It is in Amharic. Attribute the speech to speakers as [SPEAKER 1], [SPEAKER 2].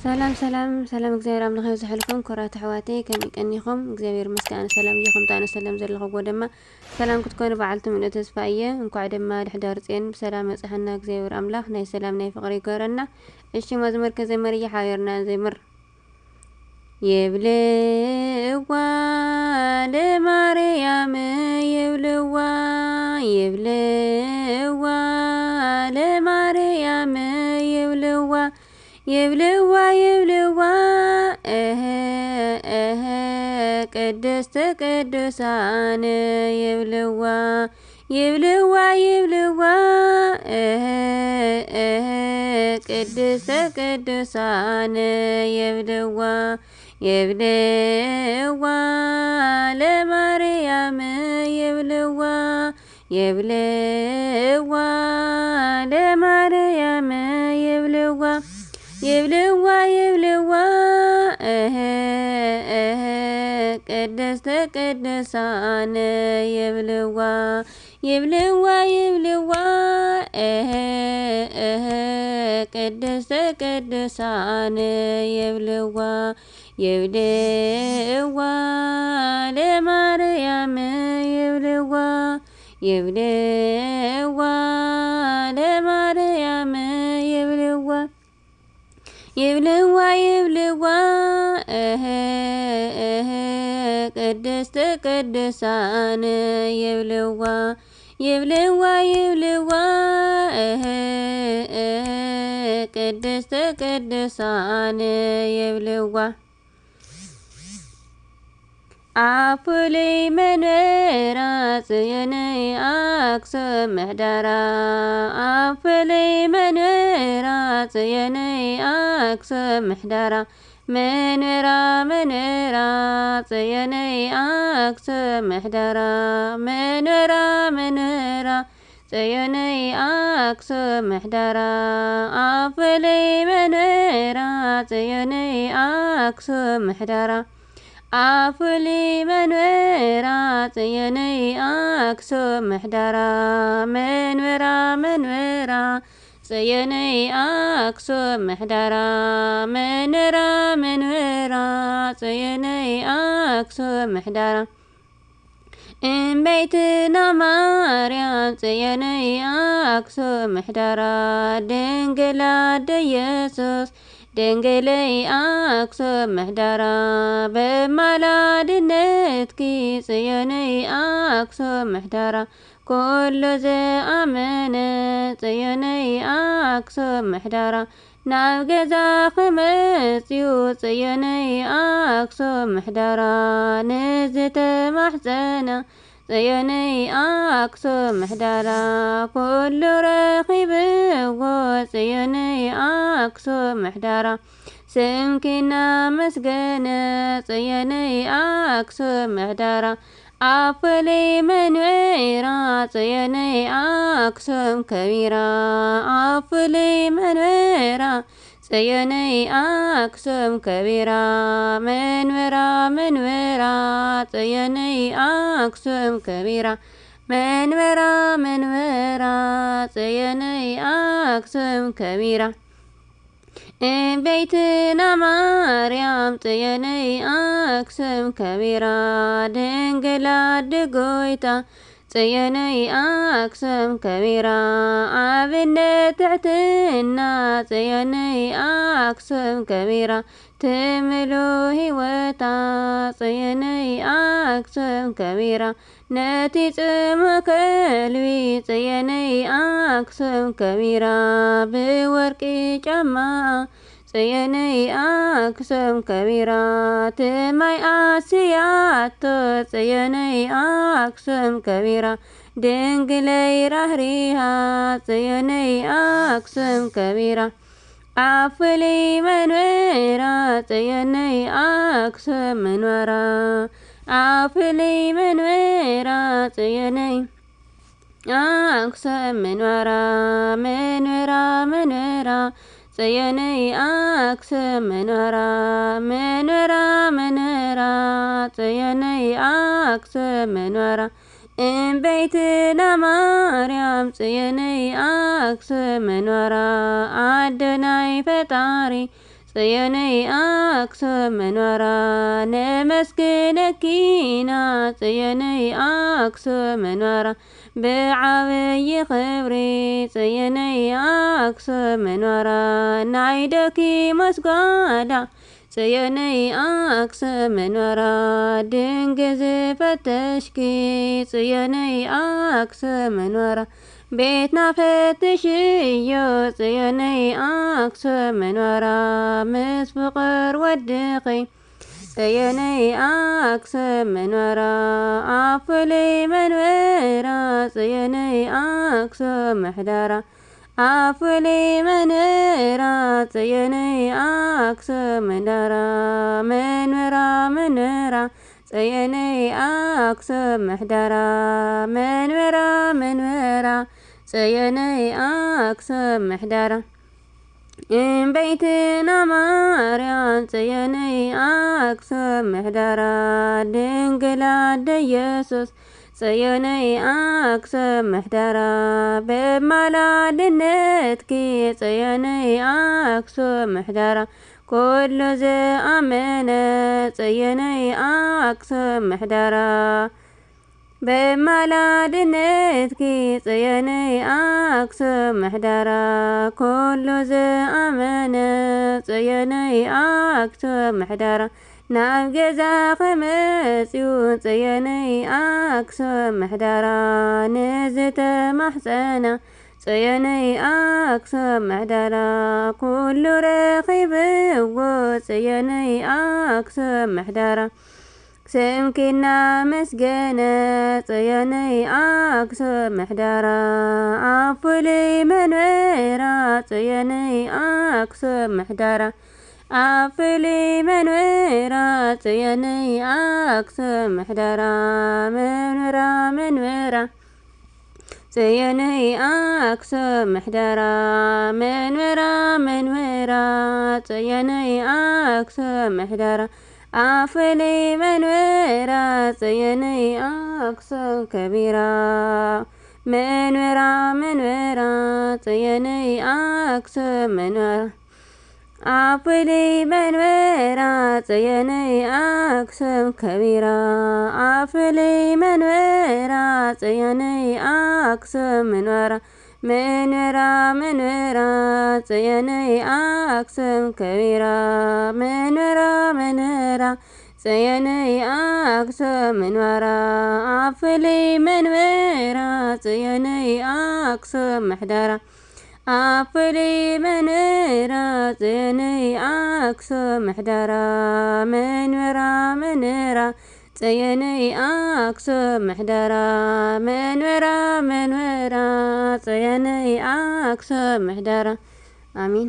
[SPEAKER 1] سلام سلام سلام እግዚአብሔር አምላኽ ይብዛሕልኩም ኮራት ኣሕዋተይ ከመይ ቀኒኹም እግዚአብሔር ይመስገን ሰላም ኢኹም ታነ ሰላም ዘለኹም ድማ ሰላም ክትኮኑ በዓልቲ ምእነት ተስፋ እየ እንኳዕ ድማ ድሕዳር ጽዮን ብሰላም መጽሐና እግዚአብሔር አምላኽ ናይ ሰላም ናይ ፍቕሪ ይገረና እሺ መዝሙር ከዘመርያ ሓቢርና ዘምር የብልዋ ለማርያም የብልዋ የብልዋ ለማርያም የብልዋ የብልዋ የብልዋ ቅድስት ቅዱሳን የብልዋ የብልዋ የብልዋ ቅድስት ቅዱሳን የብልዋ የብልዋ ለማርያም የብልዋ የብልዋ ለማርያም የብልዋ የብልዋ የብልዋ ቅድስት ቅዱሳን የብልዋ የብልዋ የብልዋ ቅድስት ቅዱሳን የብልዋ የብልዋ ለማርያም የብልዋ የብልዋ ለማርያም የብልዋ የብልዋ የብልዋ ቅድስት ቅዱሳን የብልዋ የብልዋ የብልዋ ቅድስት ቅዱሳን የብልዋ አፉለይ መንበራ ጽዮነይ አክሱም ምሕደራ አፉለይ መንበራ ጽዮነይ አክሱም ምሕደራ መንበራ መንበራ ጽዮነይ አክሱም ምሕደራ መንበራ መንበራ ጽዮነይ አክሱም ምሕደራ አፉለይ መንበራ ጽዮነይ አክሱም ምሕደራ አፉለይ መንበራ ጽዮነይ አክሱም ምሕደራ መንበራ መንበራ ጽዮነይ አክሱም ምሕደራ መንበራ መንበራ ጽዮነይ አክሱም ምሕደራ እምበይትና ማርያም ጽዮነይ አክሱም ምሕደራ ድንግል አደ ኢየሱስ ድንግለይ አክሱም ምሕደራ በማላድነትኪ ጽዮነይ አክሱም ምሕደራ ኩሉ ዝኣመነ ጽዮነይ አክሱም ምሕደራ ናብ ገዛኺ መጽኡ ጽዮነይ አክሱም ምሕደራ ንዝተማሕፀና ጽዮነይ አክሱም ምሕደራ ኩሉ ረኺብዎ ጽዮነይ አክሱም ምሕደራ ስምኪና መስገነ ጽዮነይ አክሱም ምሕደራ አፉለይ መንበራ ጽዮነይ አክሱም ከቢራ አፉለይ መንበራ ጽዮነይ አክሱም ከቢራ መንበራ መንበራ ጽዮነይ አክሱም ከቢራ መንበራ መንበራ ጽዮነይ አክሱም ከቢራ እምበይትና ማርያም ጽዮነይ አክሱም ከቢራ ድንግል አደ ጎይታ ጽዮነይ አክሱም ከቢራ ኣብነት ትሕትና ጽዮነይ አክሱም ከቢራ ትምሉ ህይወታ ጽዮነይ አክሱም ከቢራ ነቲ ጽምእ ከልቢ ጽዮነይ አክሱም ከቢራ ብወርቂ ጫማ ጽዮነይ አክሱም ከቢራ ትማይ ኣስያቶ ጽዮነይ አክሱም ከቢራ ድንግለይ ራህሪሃ ጽዮነይ አክሱም ከቢራ አፉለይ መንበራ ጽዮነይ አክሱም መንበራ አፉለይ መንበራ ጽዮነይ አክሱም መንበራ መንበራ መንበራ ጽዮነይ አክሱም መንበራ መንበራ መንበራ ጽዮነይ አክሱም መንበራ እምበይትና ማርያም ጽዮነይ አክሱም መንበራ አዶናይ ፈጣሪ ጽዮነይ አክሱም መንበራ ነመስግነኪና ጽዮነይ አክሱም መንበራ ብዓብይ ክብሪ ጽዮነይ አክሱም መንበራ ናይደኪ መስጓዳ ጽዮነይ አክሱም መንበራ ድንግል ዝፈተሽኪ ጽዮነይ አክሱም መንበራ ቤትና ፈትሽዮ ጽዮነይ አክሱም መንበራ ምስ ፍቅር ወድኺ ጽዮነይ አክሱም መንበራ ኣብ ፍሉይ መንበራ ጽዮነይ አክሱም ምሕደራ ኣብ ፍሉይ መንበራ ጽዮነይ አክሱም ምሕደራ መንበራ መንበራ ጽዮነይ አክሱም ምሕደራ መንበራ መንበራ ጽዮነይ አክሱም ምሕደራ እምበይትና ማርያም ጽዮነይ አክሱም ምሕደራ ድንግል ኣደ ኢየሱስ ጽዮነይ አክሱም ምሕደራ በማላድነትኪ ጽዮነይ አክሱም ምሕደራ ኩሉ ዝኣመነ ጽዮነይ አክሱም ምሕደራ በማላድነትኪ ጽዮነይ አክሱም ምሕደራ ኩሉ ዝኣመነ ጽዮነይ አክሱም ምሕደራ ናብ ገዛኺ መጺኡ ጽዮነይ አክሱም ምሕደራ ንዝተማሕፀና ጽዮነይ አክሱም ምሕደራ ኩሉ ረኺብዎ ጽዮነይ አክሱም ምሕደራ ስምኪና መስገነ ጽዮነይ አክሱም ምሕደራ ኣብ ፍሉይ መንበራ ጽዮነይ አክሱም ምሕደራ ኣብ ፍሉይ መንበራ ጽዮነይ አክሱም ምሕደራ መንበራ መንበራ ጽዮነይ አክሱም ምሕደራ መንበራ መንበራ ጽዮነይ አክሱም ምሕደራ ኣብ ፍሉይ መንበራ ጽዮነይ አክሱም ከቢራ መንበራ መንበራ ጽዮነይ አክሱም መንበራ ኣብ ፍሉይ መንበራ ጽዮነይ አክሱም ከቢራ ኣብ ፍሉይ መንበራ ጽዮነይ አክሱም መንበራ መንበራ መንበራ ጽዮነይ አክሱም ከቢራ መንበራ መንበራ ጽዮነይ አክሱም መንበራ ኣብ ፍሉይ መንበራ ጽዮነይ አክሱም ምሕደራ ኣብ ፍሉይ መንበራ ጽዮነይ አክሱም ምሕደራ መንበራ መንበራ ጽዮነይ አክሱም ምሕደራ መንበራ መንበራ ጽዮነይ አክሱም ምሕደራ አሚን።